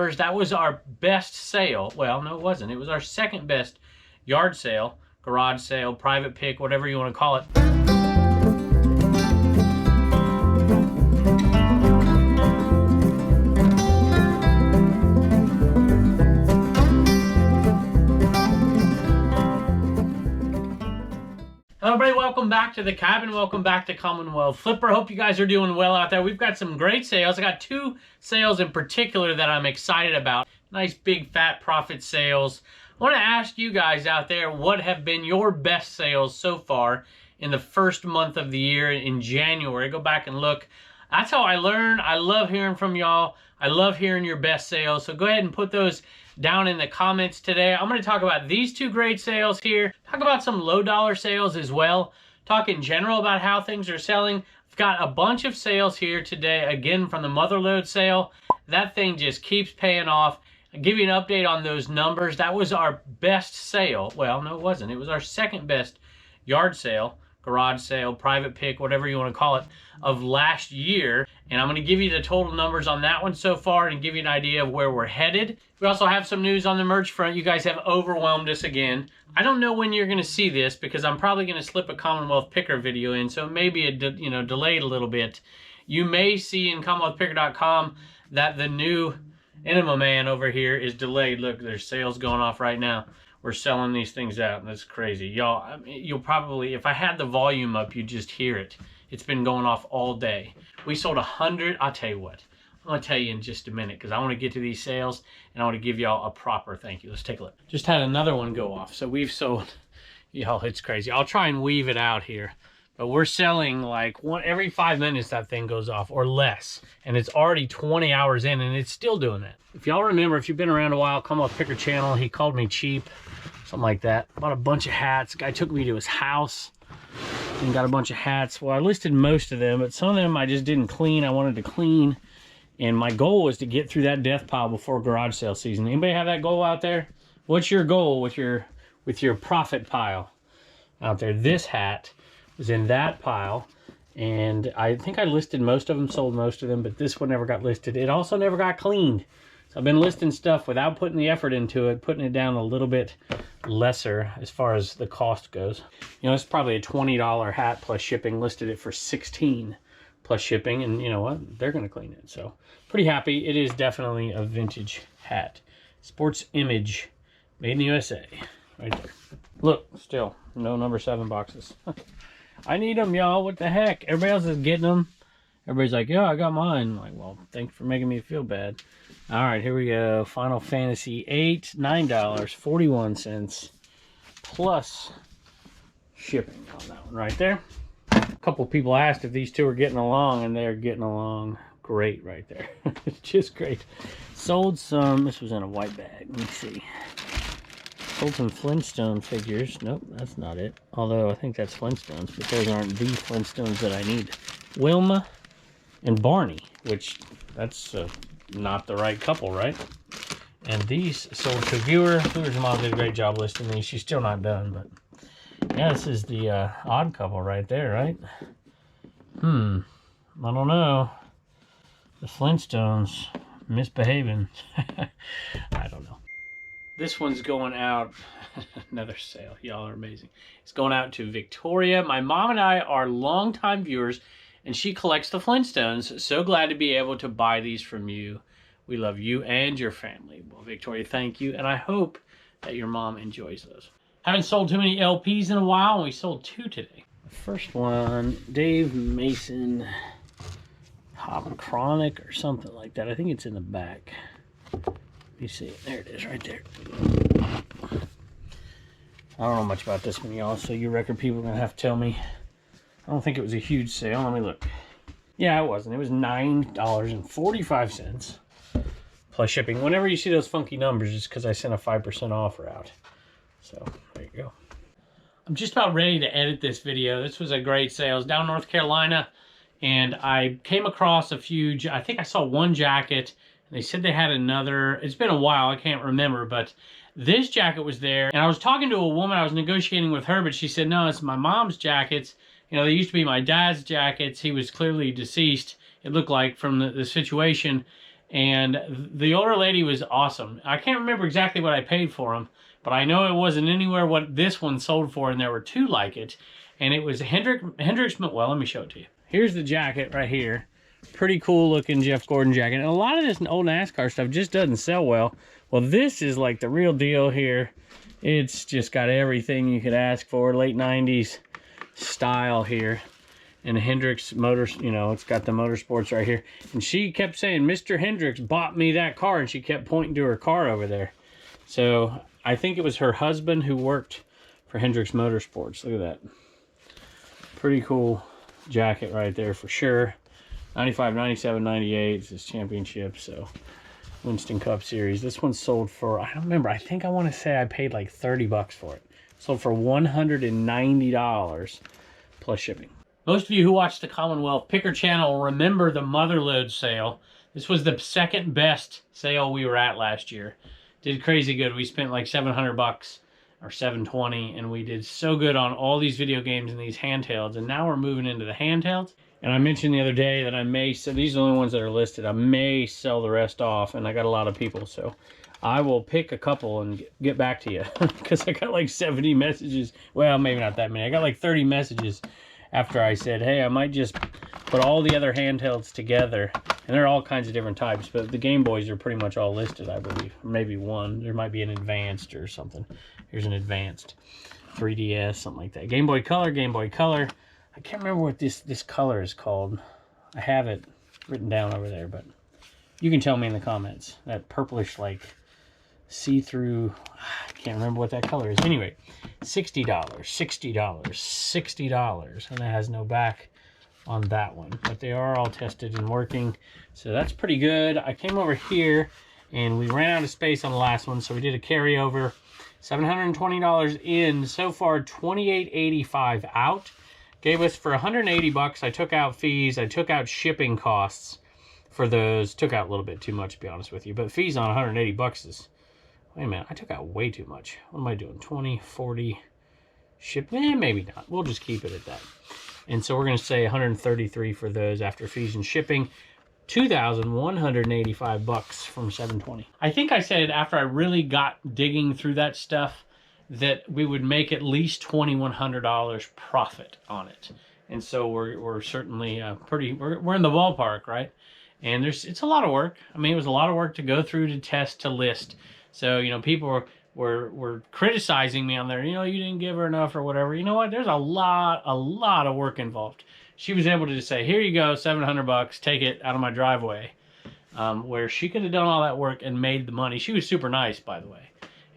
That was our best sale. Well, no, it wasn't. It was our second best yard sale, garage sale, private pick, whatever you want to call it. Hello everybody, welcome back to the cabin. Welcome back to Commonwealth Flipper. Hope you guys are doing well out there. We've got some great sales. I got two sales in particular that I'm excited about. Nice big fat profit sales. I want to ask you guys out there, what have been your best sales so far in the first month of the year in January? Go back and look. That's how I learn. I love hearing from y'all. I love hearing your best sales. So go ahead and put those down in the comments today. I'm going to talk about these two great sales here. Talk about some low dollar sales as well. Talk in general about how things are selling. I've got a bunch of sales here today, again from the Motherload sale. That thing just keeps paying off. I'll give you an update on those numbers. That was our best sale. Well, no, it wasn't. It was our second best yard sale, garage sale, private pick, whatever you want to call it, of last year. And I'm going to give you the total numbers on that one so far and give you an idea of where we're headed. We also have some news on the merch front. You guys have overwhelmed us again. I don't know when you're going to see this because I'm probably going to slip a Commonwealth Picker video in, so maybe delayed a little bit. You may see in CommonwealthPicker.com that the new Enema Man over here is delayed. Look, there's sales going off right now. We're selling these things out, and that's crazy. Y'all, I mean, you'll probably, if I had the volume up, you'd just hear it. It's been going off all day. We sold 100, I'll tell you what. I'm going to tell you in just a minute because I want to get to these sales and I want to give y'all a proper thank you. Let's take a look. Just had another one go off. So we've sold, y'all, it's crazy. I'll try and weave it out here. But we're selling like every 5 minutes that thing goes off or less. And it's already 20 hours in and it's still doing that. If y'all remember, if you've been around a while, Commonwealth Picker channel, he called me cheap. Something like that. Bought a bunch of hats. Guy took me to his house and got a bunch of hats. Well, I listed most of them, but some of them I just didn't clean. I wanted to clean. And my goal was to get through that death pile before garage sale season. Anybody have that goal out there? What's your goal with your profit pile out there? This hat was in that pile. And I think I listed most of them, sold most of them, but this one never got listed. It also never got cleaned. So I've been listing stuff without putting the effort into it, putting it down a little bit lesser as far as the cost goes. You know, it's probably a $20 hat plus shipping, listed it for $16 plus shipping, and you know what? They're going to clean it. So pretty happy. It is definitely a vintage hat. Sports Image, made in the USA, right there. Look, still no number 7 boxes. I need them, y'all. What the heck? Everybody else is getting them. Everybody's like, yeah, I got mine. I'm like, well, thanks for making me feel bad. All right, here we go. Final Fantasy VIII, $9.41 plus shipping on that one right there. A couple people asked if these two are getting along, and they're getting along great right there. It's just great. Sold some, this was in a white bag. Let me see. Sold some Flintstone figures. Nope, that's not it. Although I think that's Flintstones, but those aren't the Flintstones that I need. Wilma and Barney, which that's not the right couple, right? And these sold to Viewer. Viewer's mom did a great job listing these. She's still not done, but yeah, this is the odd couple right there, right? I don't know. The Flintstones misbehaving. I don't know. This one's going out. Another sale. Y'all are amazing. It's going out to Victoria. My mom and I are longtime viewers, and she collects the Flintstones. So glad to be able to buy these from you. We love you and your family. Well, Victoria, thank you. And I hope that your mom enjoys those. Haven't sold too many LPs in a while, and we sold 2 today. The first one, Dave Mason Hobchronic or something like that. I think it's in the back. You see it. There it is right there. I don't know much about this one, y'all, so you record people are going to have to tell me. I don't think it was a huge sale. Let me look. Yeah, it wasn't. It was $9.45 plus shipping. Whenever you see those funky numbers, it's because I sent a 5% offer out. So there you go. I'm just about ready to edit this video. This was a great sale. I was down in North Carolina, and I came across a few, I think I saw one jacket, and they said they had another. It's been a while, I can't remember, but this jacket was there. And I was talking to a woman, I was negotiating with her, but she said, no, it's my mom's jackets. You know, they used to be my dad's jackets. He was clearly deceased, it looked like, from the situation. And the older lady was awesome. I can't remember exactly what I paid for them, but I know it wasn't anywhere what this one sold for, and there were two like it. And it was Hendrix, well, let me show it to you. Here's the jacket right here. Pretty cool looking Jeff Gordon jacket. And a lot of this old NASCAR stuff just doesn't sell well. Well, this is like the real deal here. It's just got everything you could ask for. Late 90s style here. And Hendrix Motors, you know, it's got the motorsports right here. And she kept saying, Mr. Hendrix bought me that car. And she kept pointing to her car over there. So I think it was her husband who worked for Hendrix Motorsports. Look at that. Pretty cool jacket right there for sure. 95, 97, 98 is his championship. So Winston Cup Series. This one sold for, I don't remember. I think I want to say I paid like 30 bucks for it. Sold for $190 plus shipping. Most of you who watch the Commonwealth Picker channel remember the Motherlode sale. This was the second best sale we were at last year. Did crazy good. We spent like 700 bucks or 720, and we did so good on all these video games and these handhelds. And now we're moving into the handhelds. And I mentioned the other day that I may, so these are the only ones that are listed. I may sell the rest off, and I got a lot of people, so I will pick a couple and get back to you because I got like 70 messages. Well, maybe not that many. I got like 30 messages after I said, hey, I might just put all the other handhelds together. And there are all kinds of different types, but the Game Boys are pretty much all listed, I believe. Maybe one. There might be an advanced or something. Here's an advanced 3DS, something like that. Game Boy Color, Game Boy Color. I can't remember what this color is called. I have it written down over there, but you can tell me in the comments. That purplish, like, see-through, I can't remember what that color is. Anyway, $60, $60, $60, and it has no back on that one, but they are all tested and working, so that's pretty good. I came over here and we ran out of space on the last one, so we did a carryover. $720 in, so far $28.85 out. Gave us for 180 bucks. I took out fees, I took out shipping costs for those. Took out a little bit too much, to be honest with you, but fees on 180 bucks is, wait a minute, I took out way too much. What am I doing? 20, 40, ship, maybe not. We'll just keep it at that. And so we're going to say 133 for those after fees and shipping. 2,185 bucks from 720. I think I said after I really got digging through that stuff that we would make at least $2,100 profit on it. And so we're certainly we're in the ballpark, right? And it's a lot of work. I mean, it was a lot of work to go through, to test, to list. So, you know, people were criticizing me on there. You know, you didn't give her enough or whatever. You know what? There's a lot of work involved. She was able to just say, here you go, 700 bucks, take it out of my driveway. Where she could have done all that work and made the money. She was super nice, by the way.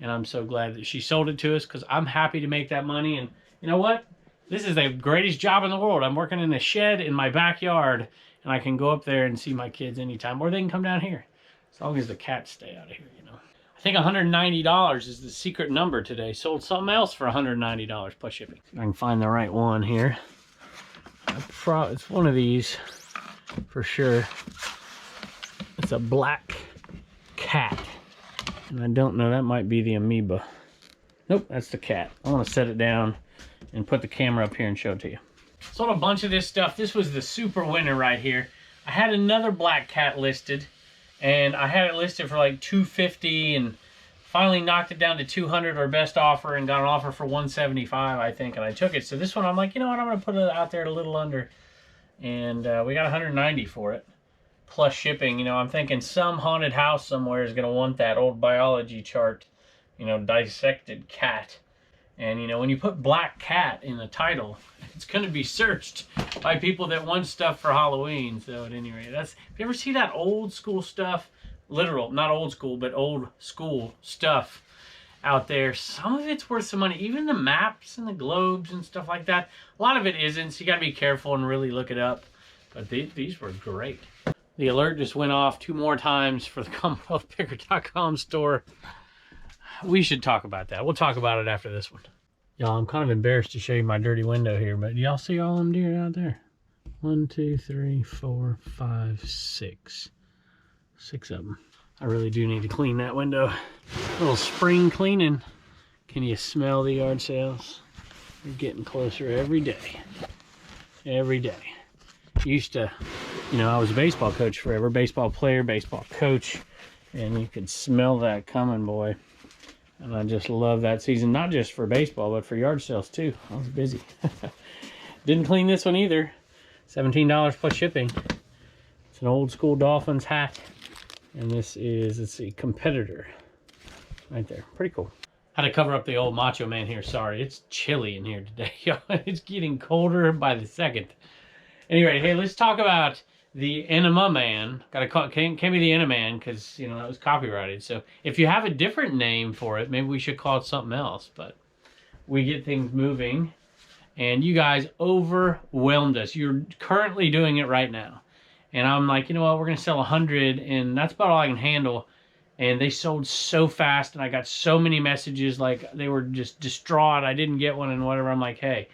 And I'm so glad that she sold it to us, because I'm happy to make that money. And you know what? This is the greatest job in the world. I'm working in a shed in my backyard, and I can go up there and see my kids anytime, or they can come down here, as long as the cats stay out of here, you know. I think $190 is the secret number today. Sold something else for $190 plus shipping. I can find the right one here. It's one of these for sure. It's a black cat. And I don't know, that might be the amoeba. Nope, that's the cat. I want to set it down and put the camera up here and show it to you. Sold a bunch of this stuff. This was the super winner right here. I had another black cat listed, and I had it listed for like $250, and finally knocked it down to $200, our best offer, and got an offer for $175, I think, and I took it. So this one, I'm like, you know what, I'm going to put it out there at a little under, and we got $190 for it. Plus shipping. You know, I'm thinking some haunted house somewhere is going to want that old biology chart, you know, dissected cat. And, you know, when you put black cat in the title, it's going to be searched by people that want stuff for Halloween. So at any rate, if you ever see that old school stuff, literal, not old school, but old school stuff out there, some of it's worth some money. Even the maps and the globes and stuff like that, a lot of it isn't, so you got to be careful and really look it up. But these were great. The alert just went off 2 more times for the CommonwealthPicker.com store. We should talk about that. We'll talk about it after this one. Y'all, I'm kind of embarrassed to show you my dirty window here, but y'all see all them deer out there? 1, 2, 3, 4, 5, 6. 6 of them. I really do need to clean that window. A little spring cleaning. Can you smell the yard sales? We're getting closer every day. Every day. Used to You know, I was a baseball coach forever, baseball player, baseball coach, and you could smell that coming, boy. And I just love that season, not just for baseball, but for yard sales too. I was busy. Didn't clean this one either. $17 plus shipping. It's an old school Dolphins hat. And this is, let's see, Competitor. Right there. Pretty cool. Had to cover up the old Macho Man here. Sorry, it's chilly in here today. It's getting colder by the second. Anyway, hey, let's talk about the Enema Man. Gotta call, can't be the Enema Man because, you know, that was copyrighted. So if you have a different name for it, maybe we should call it something else. But we get things moving. And you guys overwhelmed us. You're currently doing it right now. And I'm like, you know what, we're going to sell 100, and that's about all I can handle. And they sold so fast, and I got so many messages, like they were just distraught. I didn't get one and whatever. I'm like, hey,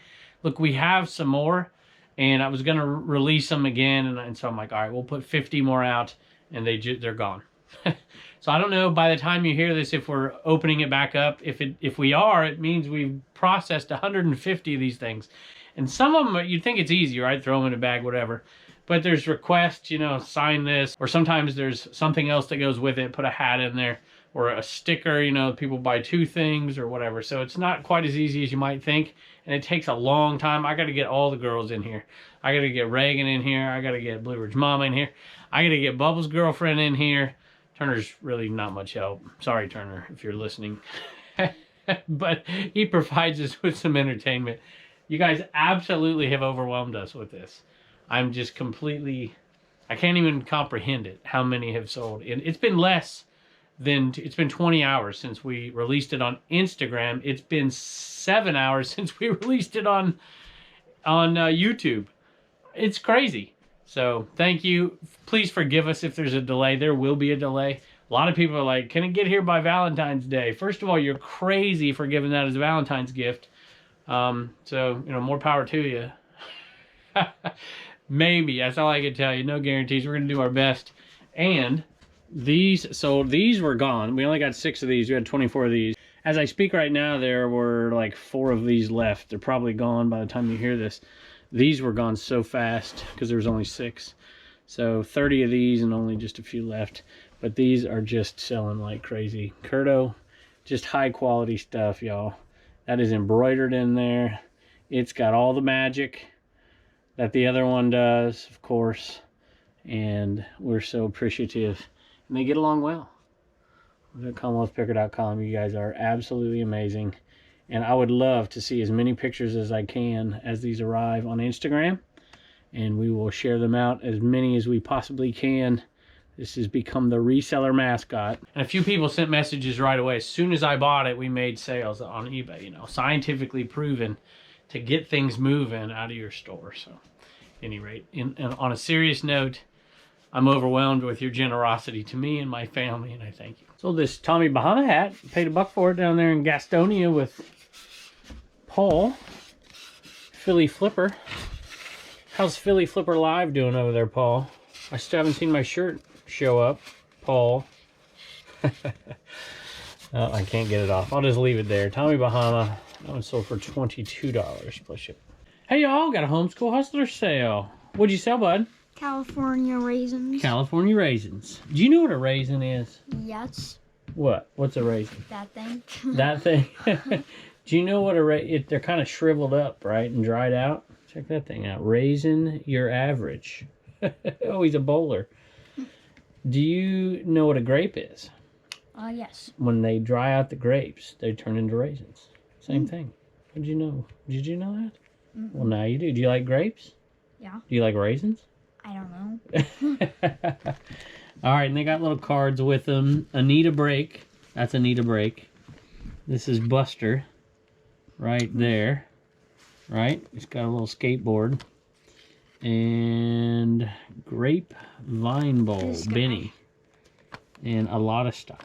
look, we have some more, and I was going to release them again. And so I'm like, all right, we'll put 50 more out, and they're gone. So I don't know by the time you hear this if we're opening it back up. If we are, it means we've processed 150 of these things. And some of them, you'd think it's easy, right? Throw them in a bag, whatever. But there's requests, you know, sign this. Or sometimes there's something else that goes with it. Put a hat in there. Or a sticker, you know, people buy 2 things or whatever. So it's not quite as easy as you might think. And it takes a long time. I got to get all the girls in here. I got to get Reagan in here. I got to get Blue Ridge Mama in here. I got to get Bubbles' girlfriend in here. Turner's really not much help. Sorry, Turner, if you're listening. But he provides us with some entertainment. You guys absolutely have overwhelmed us with this. I'm just completely, I can't even comprehend it, how many have sold. And it's been less than, it's been 20 hours since we released it on Instagram. It's been 7 hours since we released it on YouTube. It's crazy. So thank you. Please forgive us if there's a delay. There will be a delay. A lot of people are like, can it get here by Valentine's Day? First of all, you're crazy for giving that as a Valentine's gift. So, you know, more power to you. Maybe. That's all I can tell you. No guarantees. We're going to do our best. And these sold. These were gone. We only got 6 of these. We had 24 of these. As I speak right now, there were like 4 of these left. They're probably gone by the time you hear this. These were gone so fast because there was only 6. So 30 of these and only just a few left. But these are just selling like crazy. Curto, just high quality stuff, y'all. That is embroidered in there. It's got all the magic that the other one does, of course. And we're so appreciative. And they get along well. At CommonwealthPicker.com, you guys are absolutely amazing. And I would love to see as many pictures as I can as these arrive on Instagram. And we will share them out as many as we possibly can. This has become the reseller mascot. And a few people sent messages right away. As soon as I bought it, we made sales on eBay. You know, scientifically proven to get things moving out of your store. So, at any rate, and on a serious note, I'm overwhelmed with your generosity to me and my family, and I thank you. Sold this Tommy Bahama hat. Paid $1 for it down there in Gastonia with Paul. Philly Flipper. How's Philly Flipper Live doing over there, Paul? I still haven't seen my shirt show up, Paul. Oh, I can't get it off. I'll just leave it there. Tommy Bahama. That one sold for $22 plus shipping. Hey, y'all. Got a Homeschool Hustler sale. What'd you sell, bud? California raisins. California raisins. Do you know what a raisin is? Yes. What? What's a raisin? That thing. That thing? Do you know what a raisin... They're kind of shriveled up, right? And dried out. Check that thing out. Raisin your average. Oh, he's a bowler. Do you know what a grape is? Yes. When they dry out the grapes, they turn into raisins. Same thing. Did you know? Did you know that? Well, now you do. Do you like grapes? Yeah. Do you like raisins? I don't know. All right, and they got little cards with them. Anita Break. That's Anita Break. This is Buster. Right there. Right? It's got a little skateboard. And Grape Vine Bowl. Benny. And a lot of style.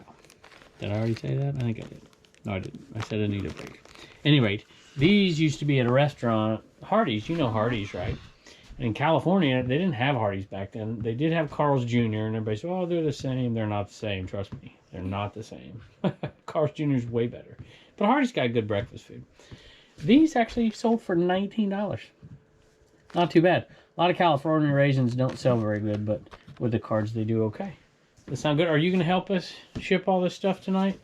Did I already say that? I think I did. No, I didn't. I said Anita Break. Anyway, these used to be at a restaurant. Hardee's. You know Hardee's, right? In California, they didn't have Hardee's back then. They did have Carl's Jr. And everybody said, oh, they're the same. They're not the same. Trust me. They're not the same. Carl's Jr. is way better. But Hardee's got good breakfast food. These actually sold for $19. Not too bad. A lot of California raisins don't sell very good, but with the cards they do okay. That sound good? Are you going to help us ship all this stuff tonight?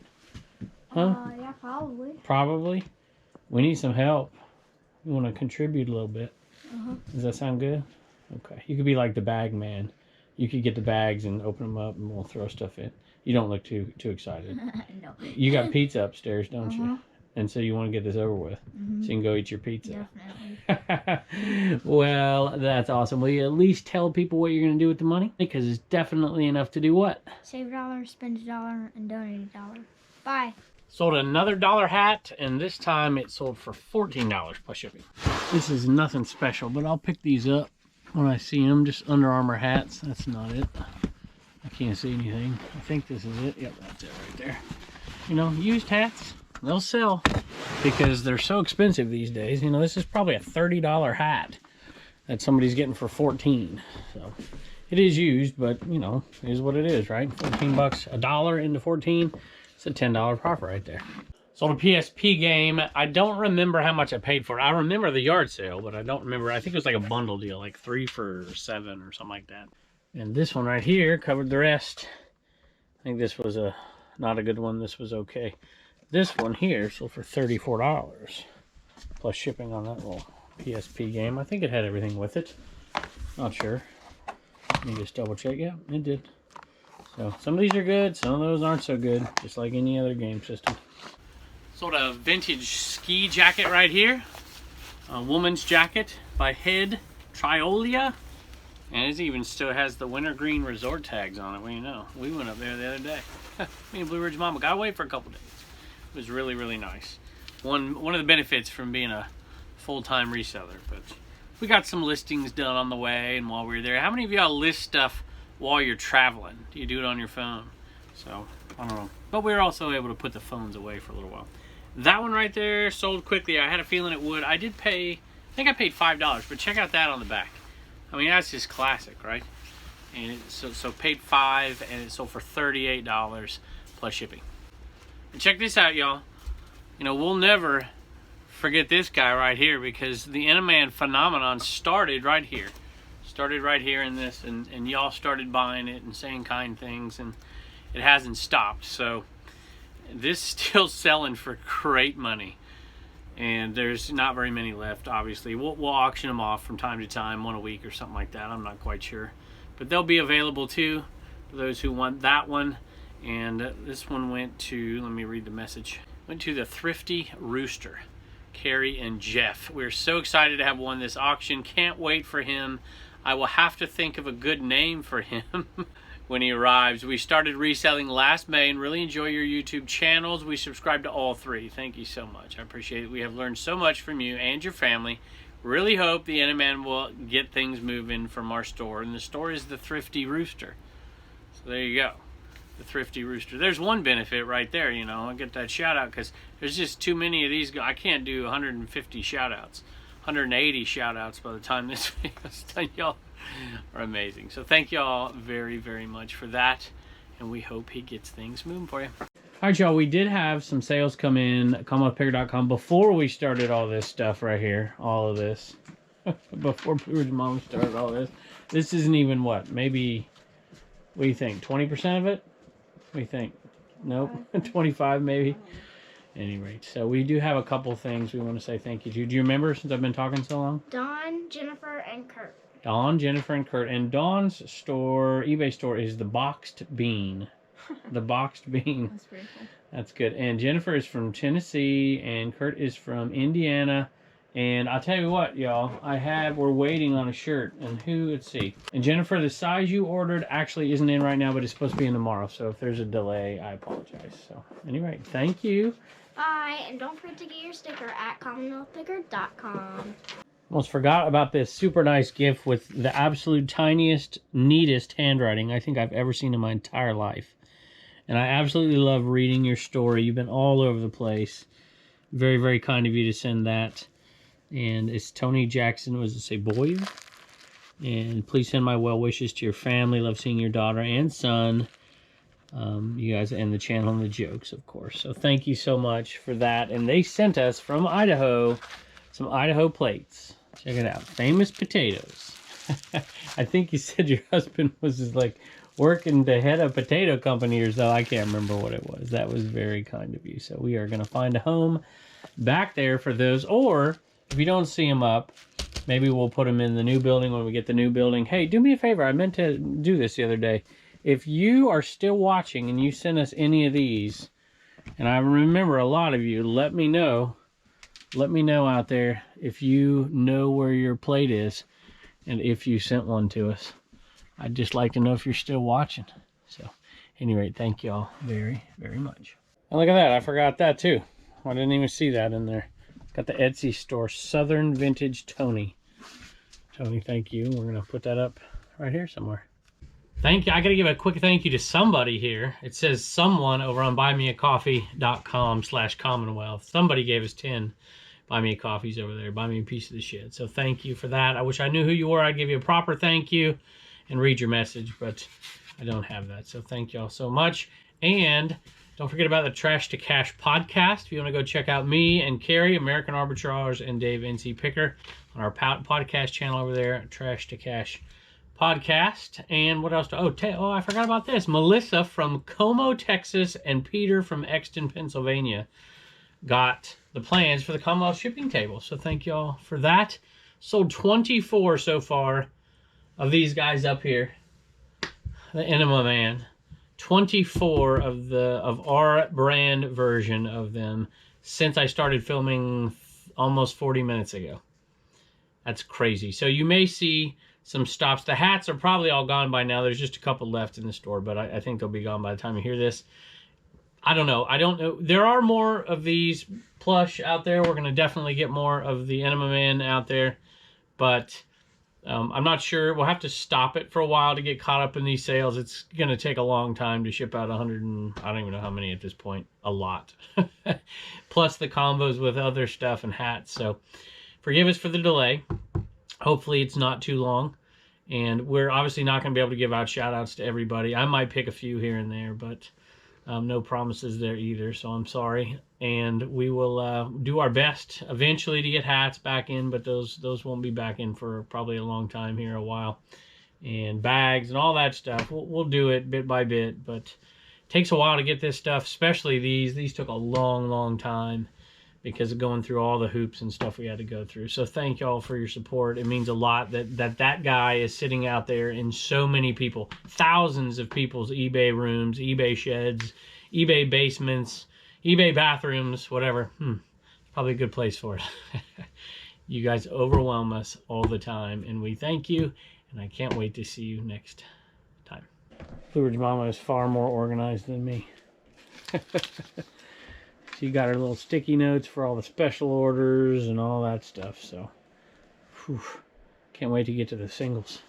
Huh? Yeah, probably. Probably. We need some help. We want to contribute a little bit. Does that sound good? Okay. You could be like the bag man. You could get the bags and open them up, and we'll throw stuff in. You don't look too excited. No. You got pizza upstairs, don't you? And so you want to get this over with, so you can go eat your pizza. Definitely. Well, that's awesome. Will you at least tell people what you're going to do with the money? Because it's definitely enough to do what? Save $1, spend $1, and donate $1. Bye. Sold another $1 hat, and this time it sold for $14 plus shipping. This is nothing special, but I'll pick these up when I see them. Just Under Armour hats. That's not it. I can't see anything. I think this is it. Yep, that's it right there. You know, used hats, they'll sell because they're so expensive these days. You know, this is probably a $30 hat that somebody's getting for $14. So it is used, but you know, it is what it is, right? 14 bucks, $1 into 14. It's a $10 profit right there. Sold a PSP game. I don't remember how much I paid for it. I remember the yard sale, but I don't remember. I think it was like a bundle deal, like 3 for $7 or something like that. And this one right here covered the rest. I think this was not a good one. This was okay. This one here sold for $34 plus shipping on that little PSP game. I think it had everything with it. Not sure. Let me just double check. Yeah, it did. So some of these are good, some of those aren't so good, just like any other game system. Sold a vintage ski jacket right here. A woman's jacket by Head Triolia. And it even still has the wintergreen resort tags on it. What do you know? We went up there the other day. Me and Blue Ridge Mama gotta wait for a couple days. It was really, really nice. One of the benefits from being a full-time reseller. But we got some listings done on the way and while we were there. How many of y'all list stuff while you're traveling? Do you do it on your phone? So, I don't know. But we were also able to put the phones away for a little while. That one right there sold quickly. I had a feeling it would. I did pay, I think I paid $5, but check out that on the back. I mean, that's just classic, right? And so paid $5 and it sold for $38 plus shipping. And check this out, y'all. You know, we'll never forget this guy right here because the Enaman phenomenon started right here. Started right here in this, and y'all started buying it and saying kind things, and it hasn't stopped. So this is still selling for great money. And there's not very many left, obviously. We'll auction them off from time to time, one a week or something like that. I'm not quite sure. But they'll be available too for those who want that one. And this one went to, let me read the message. Went to the Thrifty Rooster, Carrie and Jeff. We're so excited to have won this auction. Can't wait for him. I will have to think of a good name for him when he arrives. We started reselling last May and really enjoy your YouTube channels. We subscribe to all 3. Thank you so much. I appreciate it. We have learned so much from you and your family. Really hope the Enaman will get things moving from our store. And the store is the Thrifty Rooster. So there you go. The Thrifty Rooster. There's one benefit right there, you know. I get that shout out because there's just too many of these. I can't do 150 shout outs. 180 shout outs by the time this video is done. Y'all are amazing. So thank y'all very, very much for that. And we hope he gets things moving for you. All right, y'all. We did have some sales come in at CommonwealthPicker.com before we started all this stuff right here. All of this. Before Blue Ridge Mama started all this. This isn't even what? Maybe, what do you think? 20% of it? What do you think? Nope. 25 maybe. At any rate, so we do have a couple things we want to say thank you to. Do you remember since I've been talking so long? Dawn, Jennifer, and Kurt. Dawn, Jennifer, and Kurt. And Dawn's store, eBay store, is the Boxed Bean. The Boxed Bean. That's pretty cool. That's good. And Jennifer is from Tennessee, and Kurt is from Indiana. And I'll tell you what, y'all, we're waiting on a shirt. And let's see. And Jennifer, the size you ordered actually isn't in right now, but it's supposed to be in tomorrow. So if there's a delay, I apologize. So anyway, thank you. Bye, and don't forget to get your sticker at CommonwealthPicker.com. Almost forgot about this super nice gift with the absolute tiniest, neatest handwriting I think I've ever seen in my entire life. And I absolutely love reading your story. You've been all over the place. Very, very kind of you to send that. And it's Tony Jackson, was it say Boyer? And please send my well wishes to your family. Love seeing your daughter and son. You guys, and the channel and the jokes, of course. So thank you so much for that. And they sent us from Idaho some Idaho plates. Check it out. Famous potatoes. I think you said your husband was just like working to head a potato company or so. I can't remember what it was. That was very kind of you. So we are going to find a home back there for those. Or if you don't see them up, maybe we'll put them in the new building when we get the new building. Hey, do me a favor. I meant to do this the other day. If you are still watching and you send us any of these, and I remember a lot of you, let me know. Let me know out there if you know where your plate is and if you sent one to us. I'd just like to know if you're still watching. So, at any rate, thank you all very, very much. And look at that. I forgot that too. I didn't even see that in there. Got the Etsy store, Southern Vintage Tony. Tony, thank you. We're going to put that up right here somewhere. Thank you. I got to give a quick thank you to somebody here. It says someone over on buymeacoffee.com/Commonwealth. Somebody gave us 10 Buy Me a Coffees over there. Buy me a piece of the shit. So thank you for that. I wish I knew who you were. I'd give you a proper thank you and read your message, but I don't have that. So thank y'all so much. And don't forget about the Trash to Cash podcast. If you want to go check out me and Carrie, American Arbitrage, and Dave NC Picker on our podcast channel over there, Trash to Cash podcast. And what else? I forgot about this. Melissa from Como, Texas, and Peter from Exton, Pennsylvania got the plans for the Commonwealth shipping table. So thank y'all for that. Sold 24 so far of these guys up here. The Enema Man. 24 of our brand version of them since I started filming almost 40 minutes ago. That's crazy. So you may see some stops. The hats are probably all gone by now. There's just a couple left in the store, but I think they'll be gone by the time you hear this. I don't know. There are more of these plush out there. We're going to definitely get more of the Enema Man out there, but I'm not sure. We'll have to stop it for a while to get caught up in these sales. It's going to take a long time to ship out 100 and I don't even know how many at this point. A lot. Plus the combos with other stuff and hats. So forgive us for the delay. Hopefully it's not too long. And we're obviously not going to be able to give out shout outs to everybody. I might pick a few here and there, but no promises there either, so I'm sorry. And we will do our best eventually to get hats back in, but those won't be back in for probably a long time here, a while. And bags and all that stuff. We'll do it bit by bit, but it takes a while to get this stuff, especially these. These took a long, long time because of going through all the hoops and stuff we had to go through. So thank y'all for your support. It means a lot that guy is sitting out there in so many people, thousands of people's eBay rooms, eBay sheds, eBay basements, eBay bathrooms, whatever. Probably a good place for it. You guys overwhelm us all the time, and we thank you, and I can't wait to see you next time. Blue Ridge Mama is far more organized than me. She got her little sticky notes for all the special orders and all that stuff. So, can't wait to get to the singles.